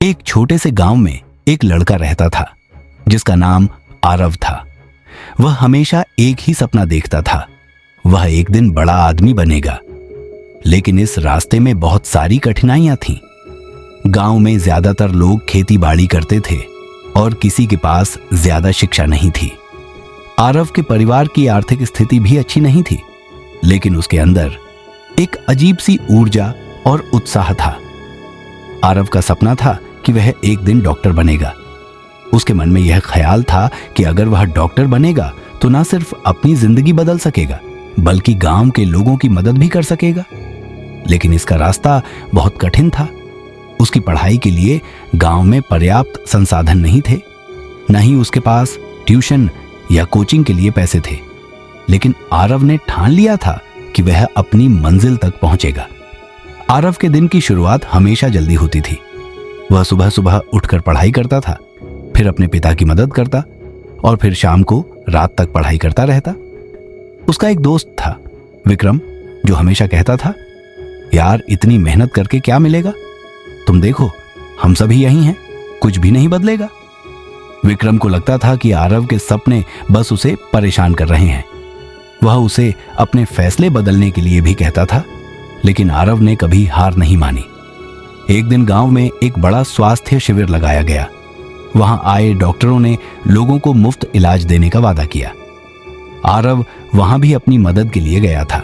एक छोटे से गांव में एक लड़का रहता था जिसका नाम आरव था। वह हमेशा एक ही सपना देखता था, वह एक दिन बड़ा आदमी बनेगा। लेकिन इस रास्ते में बहुत सारी कठिनाइयां थीं। गांव में ज्यादातर लोग खेती बाड़ी करते थे और किसी के पास ज्यादा शिक्षा नहीं थी। आरव के परिवार की आर्थिक स्थिति भी अच्छी नहीं थी, लेकिन उसके अंदर एक अजीब सी ऊर्जा और उत्साह था। आरव का सपना था कि वह एक दिन डॉक्टर बनेगा। उसके मन में यह ख्याल था कि अगर वह डॉक्टर बनेगा तो न सिर्फ अपनी जिंदगी बदल सकेगा, बल्कि गांव के लोगों की मदद भी कर सकेगा। लेकिन इसका रास्ता बहुत कठिन था। उसकी पढ़ाई के लिए गांव में पर्याप्त संसाधन नहीं थे, न ही उसके पास ट्यूशन या कोचिंग के लिए पैसे थे। लेकिन आरव ने ठान लिया था कि वह अपनी मंजिल तक पहुंचेगा। आरव के दिन की शुरुआत हमेशा जल्दी होती थी। वह सुबह सुबह उठकर पढ़ाई करता था, फिर अपने पिता की मदद करता और फिर शाम को रात तक पढ़ाई करता रहता। उसका एक दोस्त था, विक्रम, जो हमेशा कहता था, यार इतनी मेहनत करके क्या मिलेगा? तुम देखो, हम सभी यही हैं, कुछ भी नहीं बदलेगा। विक्रम को लगता था कि आरव के सपने बस उसे परेशान कर रहे हैं। वह उसे अपने फैसले बदलने के लिए भी कहता था, लेकिन आरव ने कभी हार नहीं मानी। एक दिन गांव में एक बड़ा स्वास्थ्य शिविर लगाया गया। वहां आए डॉक्टरों ने लोगों को मुफ्त इलाज देने का वादा किया। आरव वहां भी अपनी मदद के लिए गया था।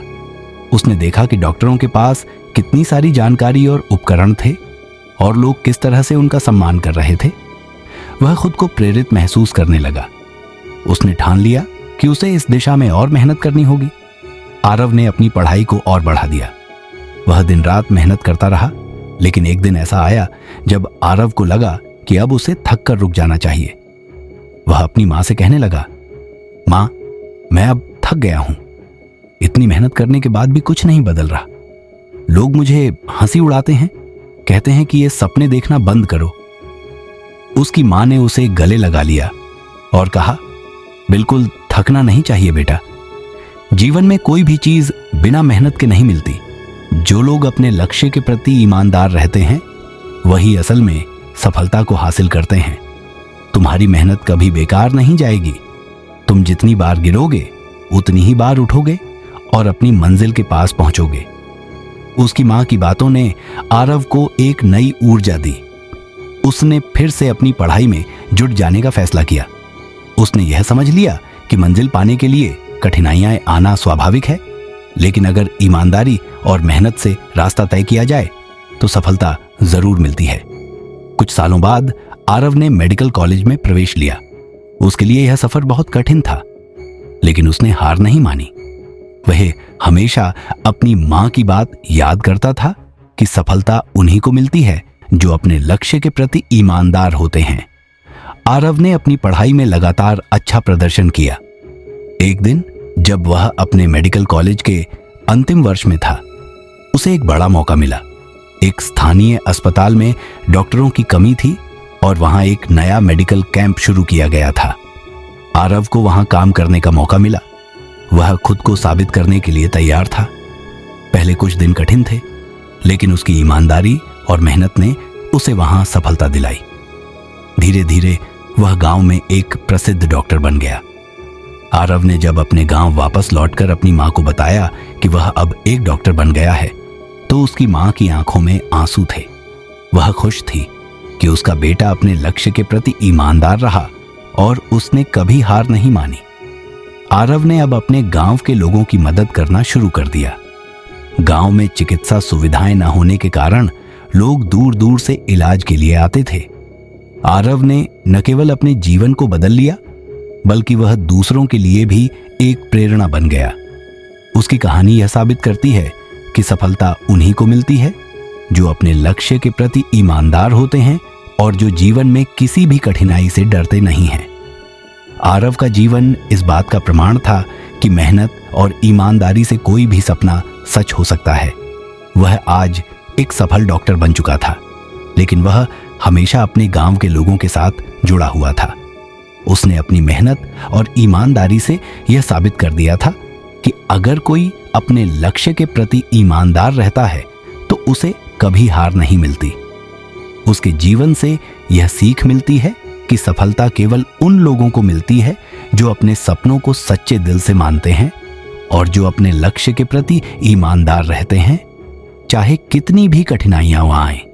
उसने देखा कि डॉक्टरों के पास कितनी सारी जानकारी और उपकरण थे और लोग किस तरह से उनका सम्मान कर रहे थे। वह खुद को प्रेरित महसूस करने लगा। उसने ठान लिया कि उसे इस दिशा में और मेहनत करनी होगी। आरव ने अपनी पढ़ाई को और बढ़ा दिया। वह दिन रात मेहनत करता रहा, लेकिन एक दिन ऐसा आया जब आरव को लगा कि अब उसे थक कर रुक जाना चाहिए। वह अपनी मां से कहने लगा, मां, मैं अब थक गया हूं। इतनी मेहनत करने के बाद भी कुछ नहीं बदल रहा। लोग मुझे हंसी उड़ाते हैं, कहते हैं कि ये सपने देखना बंद करो। उसकी मां ने उसे गले लगा लिया और कहा, बिल्कुल थकना नहीं चाहिए बेटा। जीवन में कोई भी चीज बिना मेहनत के नहीं मिलती। जो लोग अपने लक्ष्य के प्रति ईमानदार रहते हैं, वही असल में सफलता को हासिल करते हैं। तुम्हारी मेहनत कभी बेकार नहीं जाएगी। तुम जितनी बार गिरोगे, उतनी ही बार उठोगे और अपनी मंजिल के पास पहुंचोगे। उसकी मां की बातों ने आरव को एक नई ऊर्जा दी। उसने फिर से अपनी पढ़ाई में जुट जाने का फैसला किया। उसने यह समझ लिया कि मंजिल पाने के लिए कठिनाइयां आना स्वाभाविक है, लेकिन अगर ईमानदारी और मेहनत से रास्ता तय किया जाए तो सफलता जरूर मिलती है। कुछ सालों बाद आरव ने मेडिकल कॉलेज में प्रवेश लिया। उसके लिए यह सफर बहुत कठिन था, लेकिन उसने हार नहीं मानी। वह हमेशा अपनी मां की बात याद करता था कि सफलता उन्हीं को मिलती है जो अपने लक्ष्य के प्रति ईमानदार होते हैं। आरव ने अपनी पढ़ाई में लगातार अच्छा प्रदर्शन किया। एक दिन जब वह अपने मेडिकल कॉलेज के अंतिम वर्ष में था, उसे एक बड़ा मौका मिला। एक स्थानीय अस्पताल में डॉक्टरों की कमी थी और वहां एक नया मेडिकल कैंप शुरू किया गया था। आरव को वहां काम करने का मौका मिला। वह खुद को साबित करने के लिए तैयार था। पहले कुछ दिन कठिन थे, लेकिन उसकी ईमानदारी और मेहनत ने उसे वहां सफलता दिलाई। धीरे धीरे वह गांव में एक प्रसिद्ध डॉक्टर बन गया। आरव ने जब अपने गांव वापस लौटकर अपनी मां को बताया कि वह अब एक डॉक्टर बन गया है, तो उसकी मां की आंखों में आंसू थे। वह खुश थी कि उसका बेटा अपने लक्ष्य के प्रति ईमानदार रहा और उसने कभी हार नहीं मानी। आरव ने अब अपने गांव के लोगों की मदद करना शुरू कर दिया। गांव में चिकित्सा सुविधाएं न होने के कारण लोग दूर दूर से इलाज के लिए आते थे। आरव ने न केवल अपने जीवन को बदल लिया, बल्कि वह दूसरों के लिए भी एक प्रेरणा बन गया। उसकी कहानी यह साबित करती है कि सफलता उन्हीं को मिलती है जो अपने लक्ष्य के प्रति ईमानदार होते हैं और जो जीवन में किसी भी कठिनाई से डरते नहीं हैं। आरव का जीवन इस बात का प्रमाण था कि मेहनत और ईमानदारी से कोई भी सपना सच हो सकता है। वह आज एक सफल डॉक्टर बन चुका था, लेकिन वह हमेशा अपने गांव के लोगों के साथ जुड़ा हुआ था। उसने अपनी मेहनत और ईमानदारी से यह साबित कर दिया था कि अगर कोई अपने लक्ष्य के प्रति ईमानदार रहता है तो उसे कभी हार नहीं मिलती। उसके जीवन से यह सीख मिलती है कि सफलता केवल उन लोगों को मिलती है जो अपने सपनों को सच्चे दिल से मानते हैं और जो अपने लक्ष्य के प्रति ईमानदार रहते हैं, चाहे कितनी भी कठिनाइयां आएं।